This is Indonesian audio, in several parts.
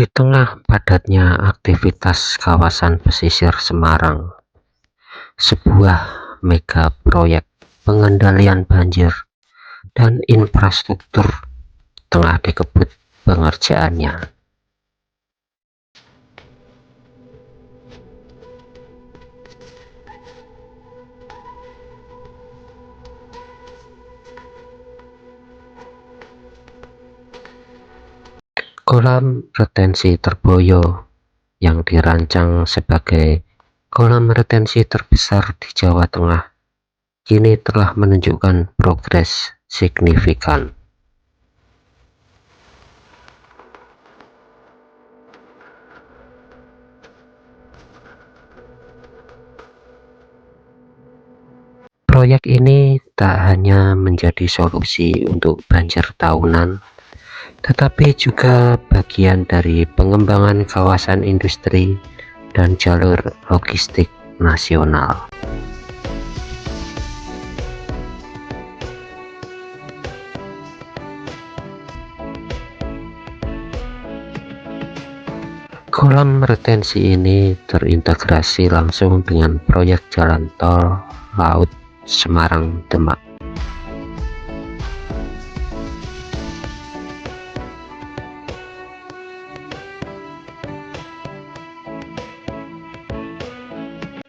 Di tengah padatnya aktivitas kawasan pesisir Semarang, sebuah mega proyek pengendalian banjir dan infrastruktur tengah dikebut pengerjaannya. Kolam retensi Terboyo yang dirancang sebagai kolam retensi terbesar di Jawa Tengah kini telah menunjukkan progres signifikan. Proyek ini tak hanya menjadi solusi untuk banjir tahunan, tetapi juga bagian dari pengembangan kawasan industri dan jalur logistik nasional. Kolam retensi ini terintegrasi langsung dengan proyek jalan tol laut Semarang-Demak.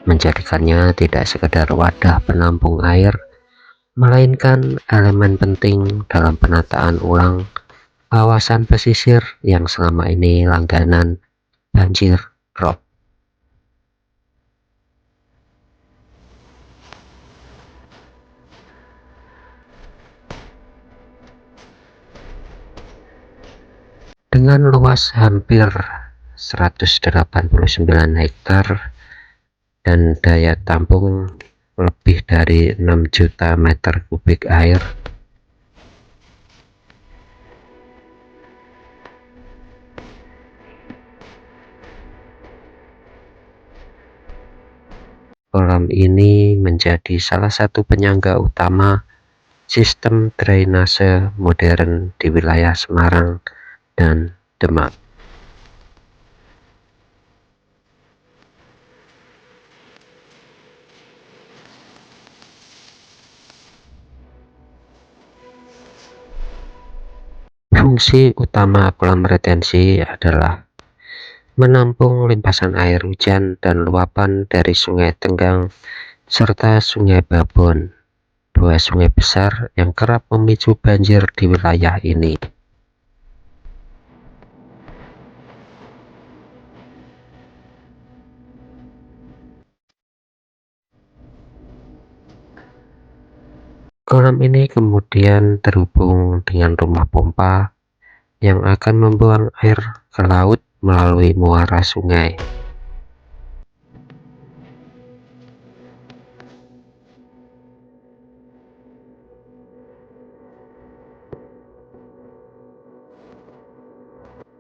Menjadikannya tidak sekedar wadah penampung air, melainkan elemen penting dalam penataan ulang kawasan pesisir yang selama ini langganan banjir rob. Dengan luas hampir 189 hektar dan daya tampung lebih dari 6 juta meter kubik air, kolam ini menjadi salah satu penyangga utama sistem drainase modern di wilayah Semarang dan Demak. Fungsi utama kolam retensi adalah menampung limpasan air hujan dan luapan dari Sungai Tenggang serta Sungai Babon, dua sungai besar yang kerap memicu banjir di wilayah ini. Kolam ini kemudian terhubung dengan rumah pompa yang akan membuang air ke laut melalui muara sungai.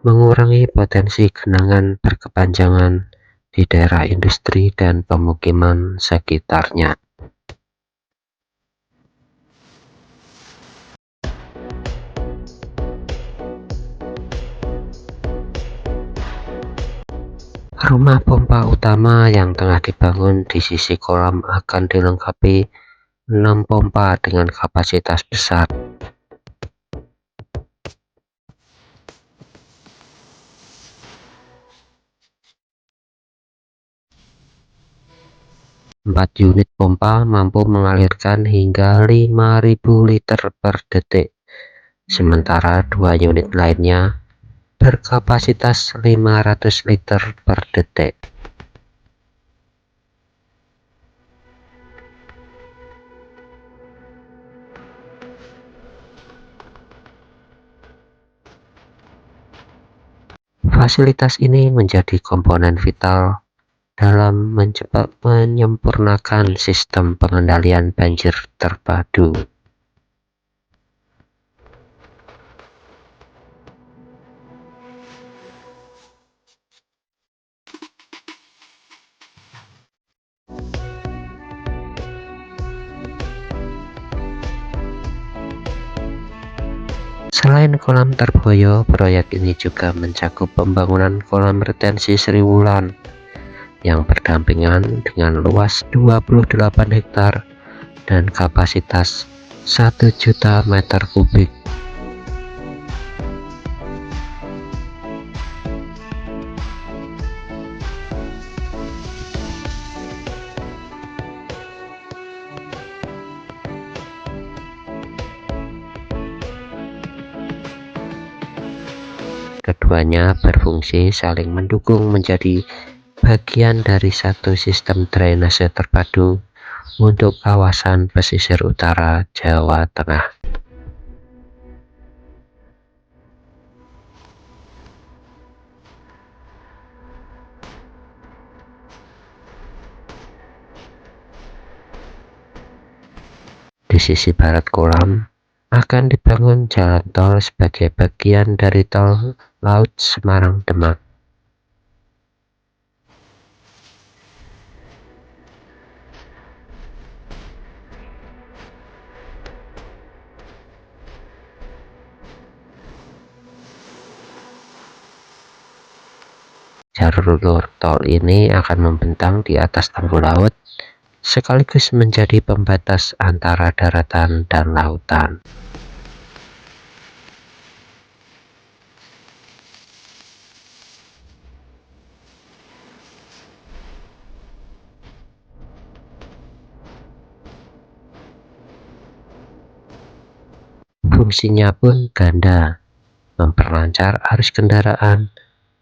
Mengurangi potensi genangan berkepanjangan di daerah industri dan pemukiman sekitarnya. Rumah pompa utama yang tengah dibangun di sisi kolam akan dilengkapi 6 pompa dengan kapasitas besar. Empat unit pompa mampu mengalirkan hingga 5.000 liter per detik, sementara 2 unit lainnya berkapasitas 500 liter per detik. Fasilitas ini menjadi komponen vital dalam menyempurnakan sistem pengendalian banjir terpadu. Selain kolam Terboyo, proyek ini juga mencakup pembangunan kolam retensi Sri Wulan yang berdampingan dengan luas 28 hektar dan kapasitas 1 juta meter kubik. Keduanya berfungsi saling mendukung menjadi bagian dari satu sistem drainase terpadu untuk kawasan pesisir utara Jawa Tengah. Di sisi barat kolam akan dibangun jalan tol sebagai bagian dari tol laut Semarang-Demak. Jalur tol ini akan membentang di atas tanggul laut sekaligus menjadi pembatas antara daratan dan lautan. Fungsinya pun ganda, memperlancar arus kendaraan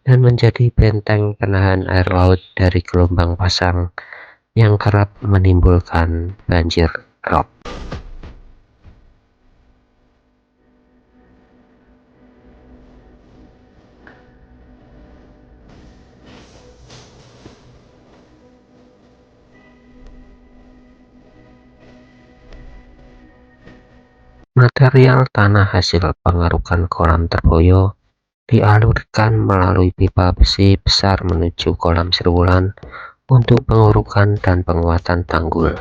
dan menjadi benteng penahan air laut dari gelombang pasang yang kerap menimbulkan banjir rob. Material tanah hasil pengerukan kolam Terboyo dialirkan melalui pipa besi besar menuju kolam Sri Wulan untuk pengurukan dan penguatan tanggul.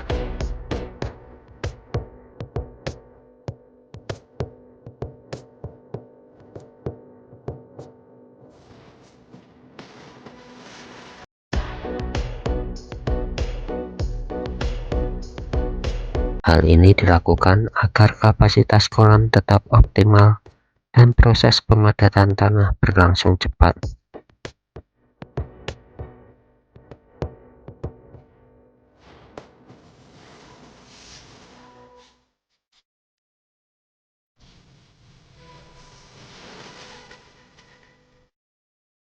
Hal ini dilakukan agar kapasitas kolam tetap optimal dan proses pemadatan tanah berlangsung cepat.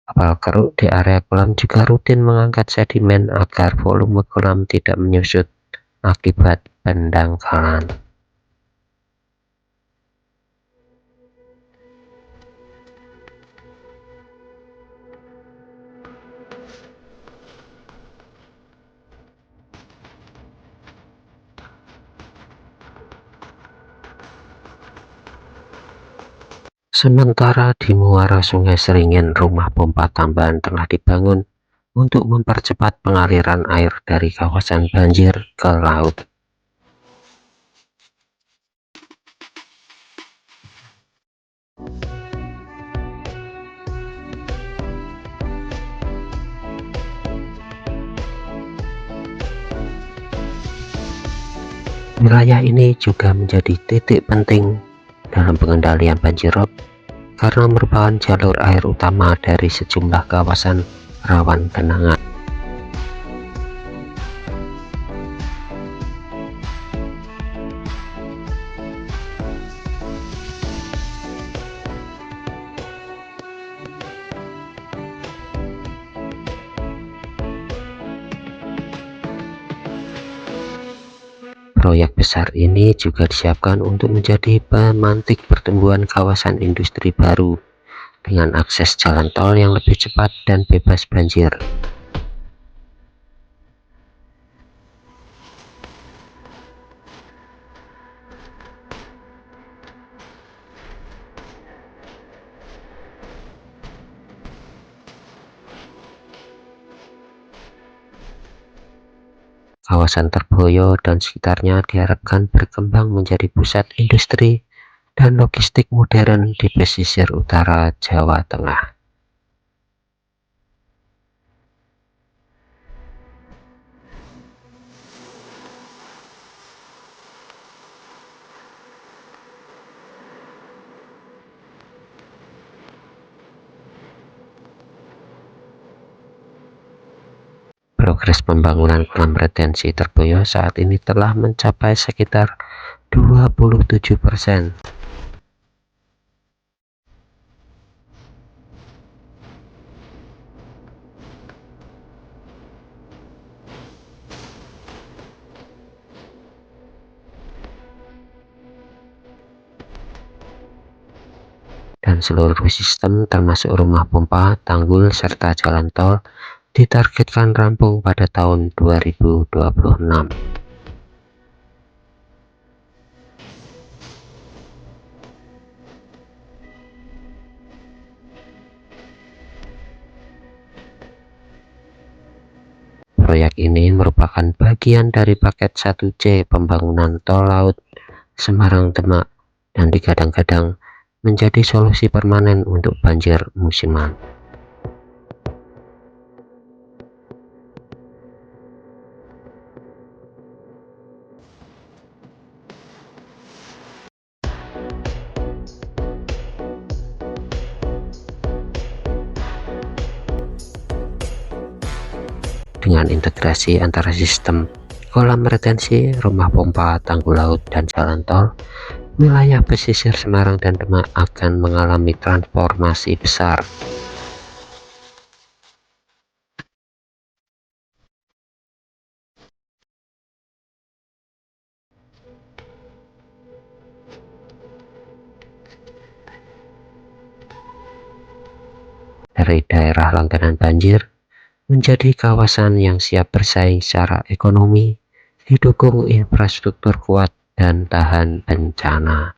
Kapal keruk di area kolam juga rutin mengangkat sedimen agar volume kolam tidak menyusut akibat pendangkalan. Sementara di muara Sungai Seringin, rumah pompa tambahan tengah dibangun untuk mempercepat pengaliran air dari kawasan banjir ke laut. Wilayah ini juga menjadi titik penting dalam pengendalian banjir rob karena merupakan jalur air utama dari sejumlah kawasan rawan genangan. Proyek besar ini juga disiapkan untuk menjadi pemantik pertumbuhan kawasan industri baru dengan akses jalan tol yang lebih cepat dan bebas banjir. Kawasan Terboyo dan sekitarnya diharapkan berkembang menjadi pusat industri dan logistik modern di pesisir utara Jawa Tengah. Progres pembangunan kolam retensi Terboyo saat ini telah mencapai sekitar 27%. Dan seluruh sistem termasuk rumah pompa, tanggul, serta jalan tol ditargetkan rampung pada tahun 2026. Proyek ini merupakan bagian dari paket 1C pembangunan tol laut Semarang-Demak dan digadang-gadang menjadi solusi permanen untuk banjir musiman. Dengan integrasi antara sistem kolam retensi, rumah pompa, tanggul laut, dan jalan tol, wilayah pesisir Semarang dan Demak akan mengalami transformasi besar. Dari daerah langganan banjir menjadi kawasan yang siap bersaing secara ekonomi, didukung infrastruktur kuat dan tahan bencana.